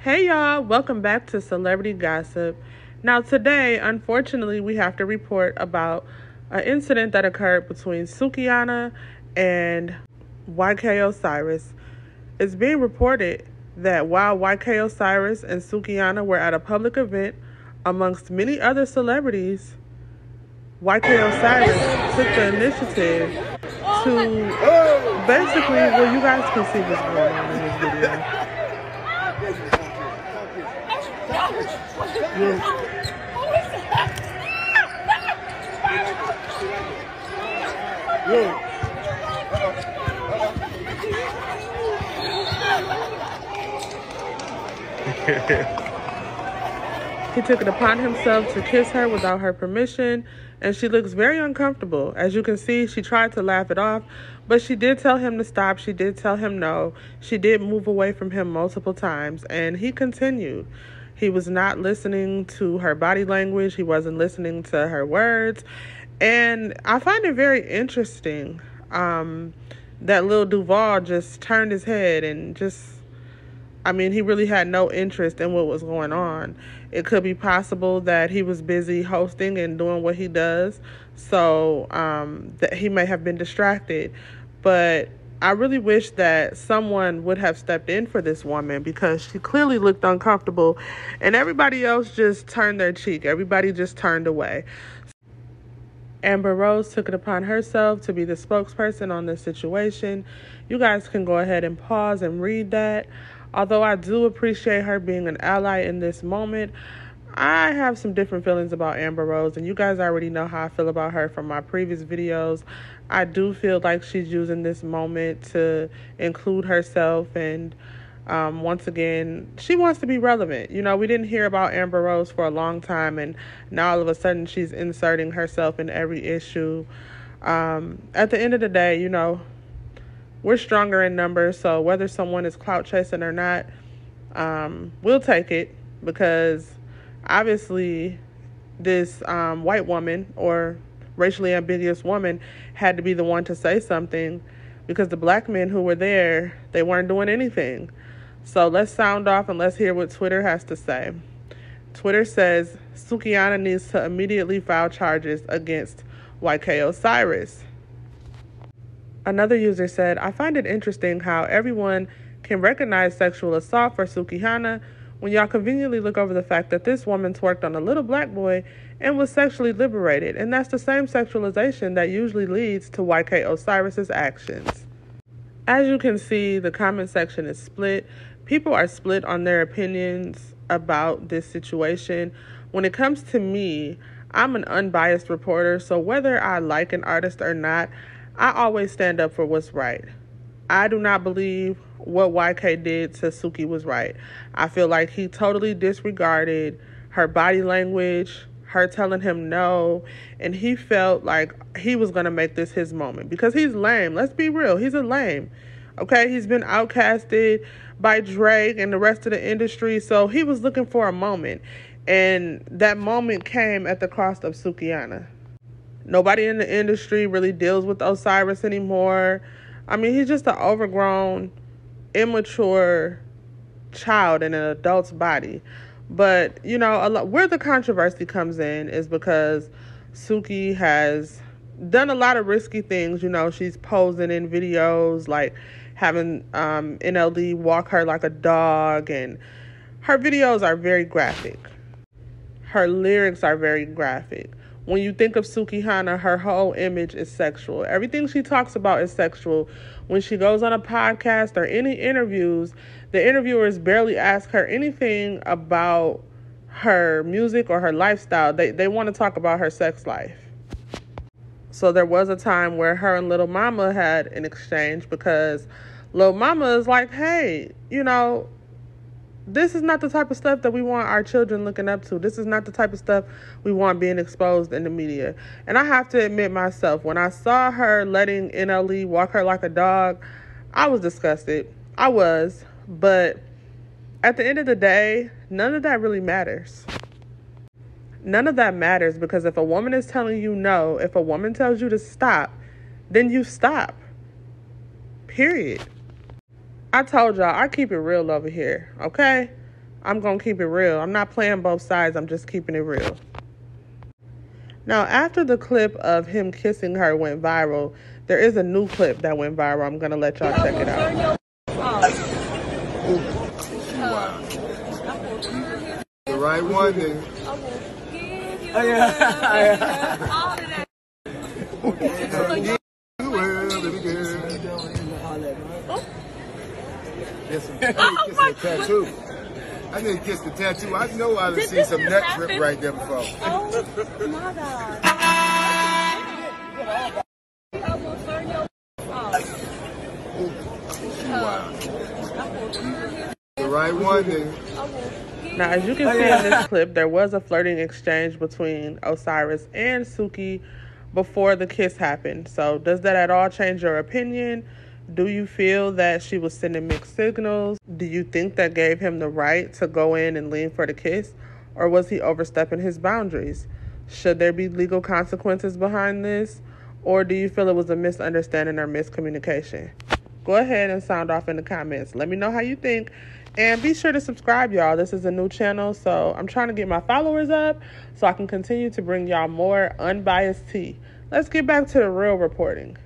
Hey y'all, welcome back to Celebrity Gossip. Now today, unfortunately, we have to report about an incident that occurred between Sukihana and YK Osiris. It's being reported that while YK Osiris and Sukihana were at a public event amongst many other celebrities, YK Osiris took the initiative to basically, well, you guys can see what's going on in this video. He took it upon himself to kiss her without her permission, and she looks very uncomfortable. As you can see, she tried to laugh it off, but she did tell him to stop. She did tell him no. She did move away from him multiple times, and he continued. He was not listening to her body language. He wasn't listening to her words. And I find it very interesting that Lil Duval just turned his head and he really had no interest in what was going on. It could be possible that he was busy hosting and doing what he does, so that he may have been distracted. But I really wish that someone would have stepped in for this woman, because she clearly looked uncomfortable and everybody else just turned their cheek. Everybody just turned away. Amber Rose took it upon herself to be the spokesperson on this situation. You guys can go ahead and pause and read that. Although I do appreciate her being an ally in this moment, I have some different feelings about Amber Rose, and you guys already know how I feel about her from my previous videos. I do feel like she's using this moment to include herself, and once again, she wants to be relevant. You know, we didn't hear about Amber Rose for a long time, and now all of a sudden she's inserting herself in every issue. At the end of the day, you know, we're stronger in numbers, so whether someone is clout chasing or not, we'll take it, because obviously this white woman or racially ambiguous woman had to be the one to say something, because the black men who were there, they weren't doing anything. So let's sound off and let's hear what Twitter has to say. Twitter says Sukihana needs to immediately file charges against YK Osiris. Another user said, I find it interesting how everyone can recognize sexual assault for Sukihana when y'all conveniently look over the fact that this woman twerked on a little black boy and was sexually liberated. And that's the same sexualization that usually leads to YK Osiris's actions. As you can see, the comment section is split. People are split on their opinions about this situation. When it comes to me, I'm an unbiased reporter, so whether I like an artist or not, I always stand up for what's right. I do not believe what YK did to Suki was right. I feel like he totally disregarded her body language, her telling him no, and he felt like he was going to make this his moment, because he's lame. Let's be real. He's a lame. Okay, he's been outcasted by Drake and the rest of the industry, so he was looking for a moment, and that moment came at the cost of Sukihana. Nobody in the industry really deals with Osiris anymore. I mean, he's just an overgrown, immature child in an adult's body. But, you know, where the controversy comes in is because Suki has done a lot of risky things. You know, she's posing in videos, like having NLD walk her like a dog, and her videos are very graphic. Her lyrics are very graphic. When you think of Sukihana, her whole image is sexual. Everything she talks about is sexual. When she goes on a podcast or any interviews, the interviewers barely ask her anything about her music or her lifestyle. They want to talk about her sex life. So there was a time where her and Little Mama had an exchange, because Little Mama is like, hey, you know, this is not the type of stuff that we want our children looking up to. This is not the type of stuff we want being exposed in the media. And I have to admit myself, when I saw her letting NLE walk her like a dog, I was disgusted. I was. But at the end of the day, none of that really matters. None of that matters, because if a woman is telling you no, if a woman tells you to stop, then you stop. Period. I told y'all, I keep it real over here, okay? I'm going to keep it real. I'm not playing both sides. I'm just keeping it real. Now, after the clip of him kissing her went viral, there is a new clip that went viral. I'm going to let y'all check it out. The right one, then. Oh, yeah. I didn't kiss the tattoo. I know I've seen some nut drip right there before. Oh my God. The right one, then. Now, as you can see in this clip, there was a flirting exchange between Osiris and Suki before the kiss happened. So does that at all change your opinion? Do you feel that she was sending mixed signals? Do you think that gave him the right to go in and lean for the kiss? Or was he overstepping his boundaries? Should there be legal consequences behind this? Or do you feel it was a misunderstanding or miscommunication? Go ahead and sound off in the comments. Let me know how you think. And be sure to subscribe, y'all. This is a new channel, so I'm trying to get my followers up so I can continue to bring y'all more unbiased tea. Let's get back to the real reporting.